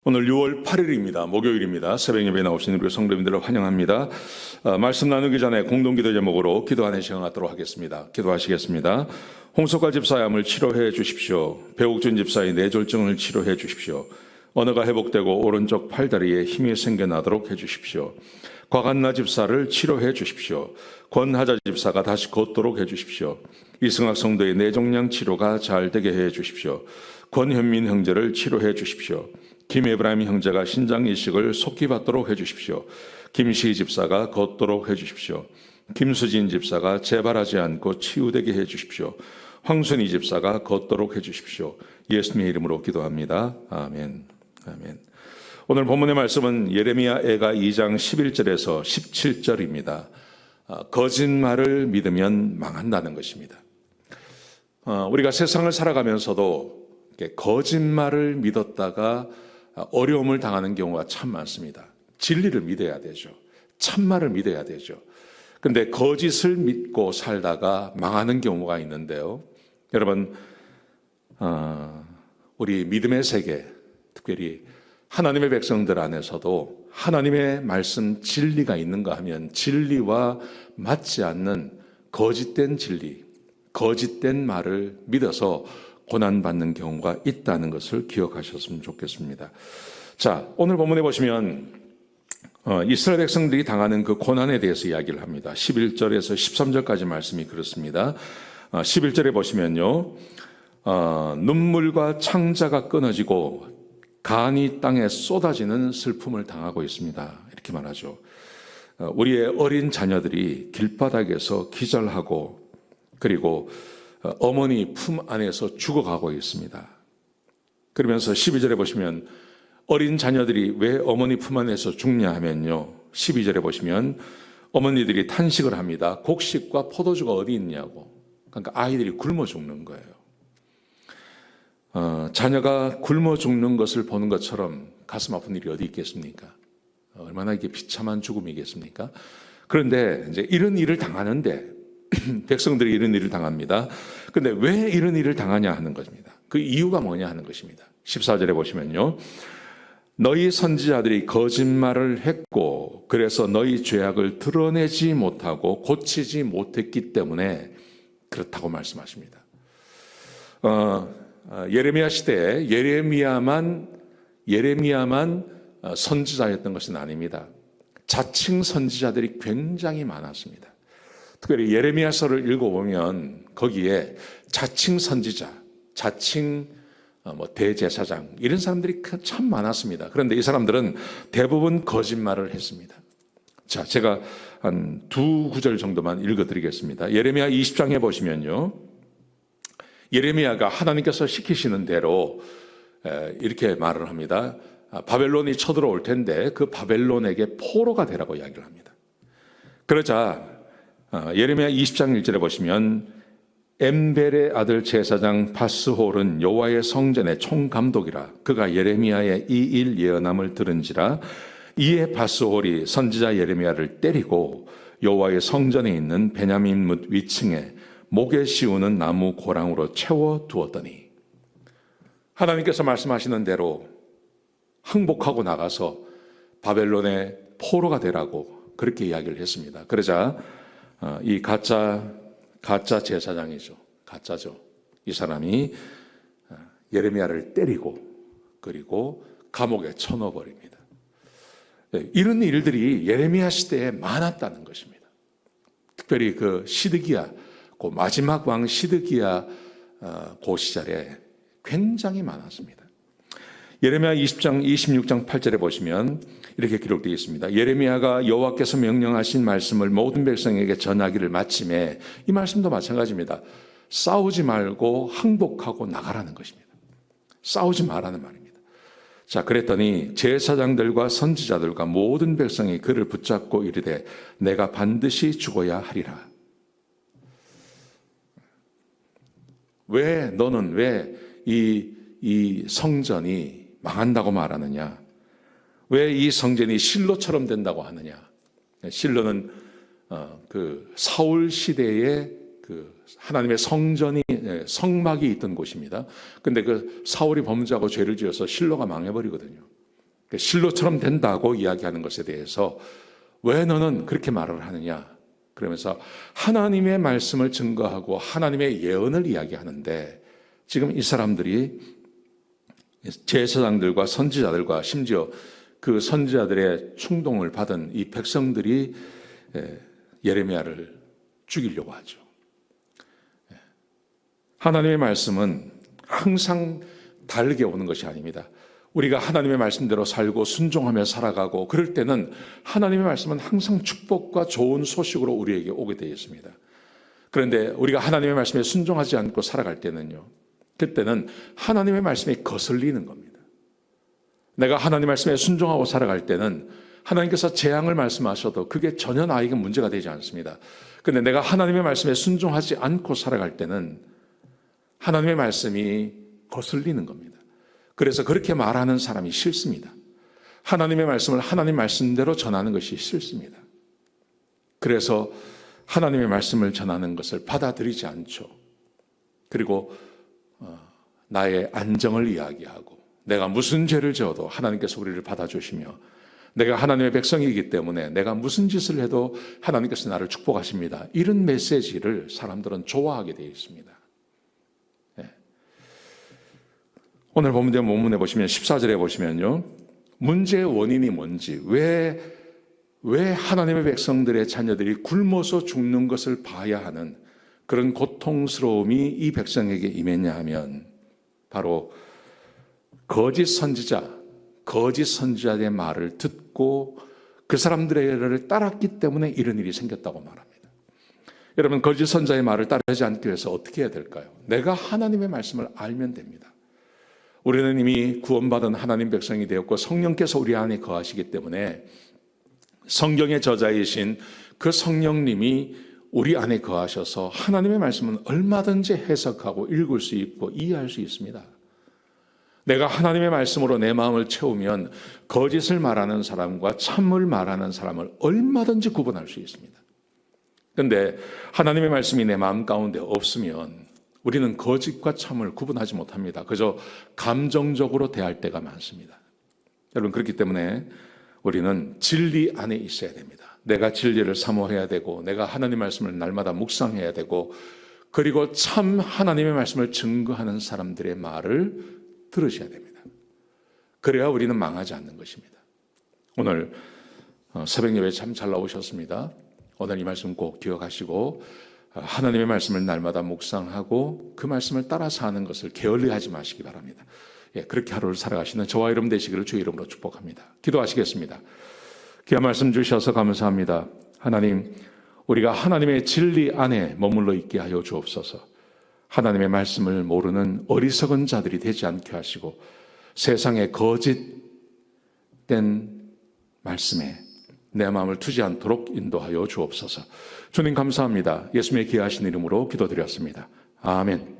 오늘 6월 8일입니다. 목요일입니다. 새벽 예배에 나오신 우리 성도님들을 환영합니다. 말씀 나누기 전에 공동기도 제목으로 기도하는 시간 갖도록 하겠습니다. 기도하시겠습니다. 홍석화 집사의 암을 치료해 주십시오. 배옥준 집사의 뇌졸중을 치료해 주십시오. 언어가 회복되고 오른쪽 팔다리에 힘이 생겨나도록 해주십시오. 곽한나 집사를 치료해 주십시오. 권하자 집사가 다시 걷도록 해주십시오. 이승학 성도의 뇌종양 치료가 잘 되게 해 주십시오. 권현민 형제를 치료해 주십시오. 김에브라임 형제가 신장 이식을 속히 받도록 해주십시오. 김시희 집사가 걷도록 해주십시오. 김수진 집사가 재발하지 않고 치유되게 해주십시오. 황순희 집사가 걷도록 해주십시오. 예수님의 이름으로 기도합니다. 아멘. 아멘. 오늘 본문의 말씀은 예레미야 애가 2장 11절에서 17절입니다. 거짓말을 믿으면 망한다는 것입니다. 우리가 세상을 살아가면서도 거짓말을 믿었다가 어려움을 당하는 경우가 참 많습니다. 진리를 믿어야 되죠. 참말을 믿어야 되죠. 그런데 거짓을 믿고 살다가 망하는 경우가 있는데요. 여러분, 우리 믿음의 세계, 특별히 하나님의 백성들 안에서도 하나님의 말씀 진리가 있는가 하면 진리와 맞지 않는 거짓된 진리, 거짓된 말을 믿어서 고난받는 경우가 있다는 것을 기억하셨으면 좋겠습니다. 자, 오늘 본문에 보시면 이스라엘 백성들이 당하는 그 고난에 대해서 이야기를 합니다. 11절에서 13절까지 말씀이 그렇습니다. 11절에 보시면요, 눈물과 창자가 끊어지고 간이 땅에 쏟아지는 슬픔을 당하고 있습니다. 이렇게 말하죠. 우리의 어린 자녀들이 길바닥에서 기절하고 그리고 어머니 품 안에서 죽어가고 있습니다. 그러면서 12절에 보시면 어린 자녀들이 왜 어머니 품 안에서 죽냐 하면요, 12절에 보시면 어머니들이 탄식을 합니다. 곡식과 포도주가 어디 있냐고. 그러니까 아이들이 굶어 죽는 거예요. 자녀가 굶어 죽는 것을 보는 것처럼 가슴 아픈 일이 어디 있겠습니까? 얼마나 이게 비참한 죽음이겠습니까? 그런데 이제 이런 일을 당하는데 백성들이 이런 일을 당합니다. 그런데 왜 이런 일을 당하냐 하는 것입니다. 그 이유가 뭐냐 하는 것입니다. 14절에 보시면요, 너희 선지자들이 거짓말을 했고 그래서 너희 죄악을 드러내지 못하고 고치지 못했기 때문에 그렇다고 말씀하십니다. 예레미야 시대에 예레미야만 선지자였던 것은 아닙니다. 자칭 선지자들이 굉장히 많았습니다. 특별히 예레미야서를 읽어보면 거기에 자칭 선지자, 자칭 대제사장 이런 사람들이 참 많았습니다. 그런데 이 사람들은 대부분 거짓말을 했습니다. 자, 제가 한 두 구절 정도만 읽어드리겠습니다. 예레미야 20장에 보시면요, 예레미야가 하나님께서 시키시는 대로 이렇게 말을 합니다. 바벨론이 쳐들어올 텐데 그 바벨론에게 포로가 되라고 이야기를 합니다. 그러자 예레미야 20장 1절에 보시면 엠벨의 아들 제사장 바스홀은 여호와의 성전의 총감독이라. 그가 예레미야의 이 일 예언함을 들은지라. 이에 바스홀이 선지자 예레미야를 때리고 여호와의 성전에 있는 베냐민 뭇 위층에 목에 씌우는 나무 고랑으로 채워 두었더니, 하나님께서 말씀하시는 대로 항복하고 나가서 바벨론의 포로가 되라고 그렇게 이야기를 했습니다. 그러자 이 가짜 제사장이죠. 가짜죠. 이 사람이 예레미야를 때리고 그리고 감옥에 쳐넣어버립니다. 이런 일들이 예레미야 시대에 많았다는 것입니다. 특별히 그 시드기야, 그 마지막 왕 시드기야 그 시절에 굉장히 많았습니다. 예레미야 20장 26장 8절에 보시면 이렇게 기록되어 있습니다. 예레미야가 여호와께서 명령하신 말씀을 모든 백성에게 전하기를 마침에, 이 말씀도 마찬가지입니다. 싸우지 말고 항복하고 나가라는 것입니다. 싸우지 말라는 말입니다. 자, 그랬더니 제사장들과 선지자들과 모든 백성이 그를 붙잡고 이르되 내가 반드시 죽어야 하리라. 너는 왜 이 성전이 망한다고 말하느냐? 왜 이 성전이 실로처럼 된다고 하느냐? 실로는 그 사울 시대의 그 하나님의 성전이, 성막이 있던 곳입니다. 근데 그 사울이 범죄하고 죄를 지어서 실로가 망해버리거든요. 실로처럼 된다고 이야기하는 것에 대해서 왜 너는 그렇게 말을 하느냐? 그러면서 하나님의 말씀을 증거하고 하나님의 예언을 이야기하는데 지금 이 사람들이 제사장들과 선지자들과 심지어 그 선지자들의 충동을 받은 이 백성들이 예레미야를 죽이려고 하죠. 하나님의 말씀은 항상 다르게 오는 것이 아닙니다. 우리가 하나님의 말씀대로 살고 순종하며 살아가고 그럴 때는 하나님의 말씀은 항상 축복과 좋은 소식으로 우리에게 오게 되어 있습니다. 그런데 우리가 하나님의 말씀에 순종하지 않고 살아갈 때는요, 그때는 하나님의 말씀이 거슬리는 겁니다. 내가 하나님의 말씀에 순종하고 살아갈 때는 하나님께서 재앙을 말씀하셔도 그게 전혀 나에게 문제가 되지 않습니다. 그런데 내가 하나님의 말씀에 순종하지 않고 살아갈 때는 하나님의 말씀이 거슬리는 겁니다. 그래서 그렇게 말하는 사람이 싫습니다. 하나님의 말씀을 하나님 말씀대로 전하는 것이 싫습니다. 그래서 하나님의 말씀을 전하는 것을 받아들이지 않죠. 그리고 나의 안정을 이야기하고 내가 무슨 죄를 지어도 하나님께서 우리를 받아주시며 내가 하나님의 백성이기 때문에 내가 무슨 짓을 해도 하나님께서 나를 축복하십니다. 이런 메시지를 사람들은 좋아하게 되어 있습니다. 오늘 본문에 보시면 14절에 보시면요, 문제의 원인이 뭔지, 왜 하나님의 백성들의 자녀들이 굶어서 죽는 것을 봐야 하는 그런 고통스러움이 이 백성에게 임했냐 하면 바로 거짓 선지자의 말을 듣고 그 사람들의 일을 따랐기 때문에 이런 일이 생겼다고 말합니다. 여러분, 거짓 선지자의 말을 따르지 않기 위해서 어떻게 해야 될까요? 내가 하나님의 말씀을 알면 됩니다. 우리는 이미 구원받은 하나님 백성이 되었고 성령께서 우리 안에 거하시기 때문에 성경의 저자이신 그 성령님이 우리 안에 거하셔서 하나님의 말씀은 얼마든지 해석하고 읽을 수 있고 이해할 수 있습니다. 내가 하나님의 말씀으로 내 마음을 채우면 거짓을 말하는 사람과 참을 말하는 사람을 얼마든지 구분할 수 있습니다. 그런데 하나님의 말씀이 내 마음 가운데 없으면 우리는 거짓과 참을 구분하지 못합니다. 그저 감정적으로 대할 때가 많습니다. 여러분, 그렇기 때문에 우리는 진리 안에 있어야 됩니다. 내가 진리를 사모해야 되고 내가 하나님 말씀을 날마다 묵상해야 되고 그리고 참 하나님의 말씀을 증거하는 사람들의 말을 들으셔야 됩니다. 그래야 우리는 망하지 않는 것입니다. 오늘 새벽 예배 참 잘 나오셨습니다. 오늘 이 말씀 꼭 기억하시고 하나님의 말씀을 날마다 묵상하고 그 말씀을 따라서 하는 것을 게을리하지 마시기 바랍니다. 그렇게 하루를 살아가시는 저와 여러분 되시기를 주의 이름으로 축복합니다. 기도하시겠습니다. 귀한 말씀 주셔서 감사합니다. 하나님, 우리가 하나님의 진리 안에 머물러 있게 하여 주옵소서. 하나님의 말씀을 모르는 어리석은 자들이 되지 않게 하시고 세상의 거짓된 말씀에 내 마음을 두지 않도록 인도하여 주옵소서. 주님 감사합니다. 예수님의 귀하신 이름으로 기도드렸습니다. 아멘.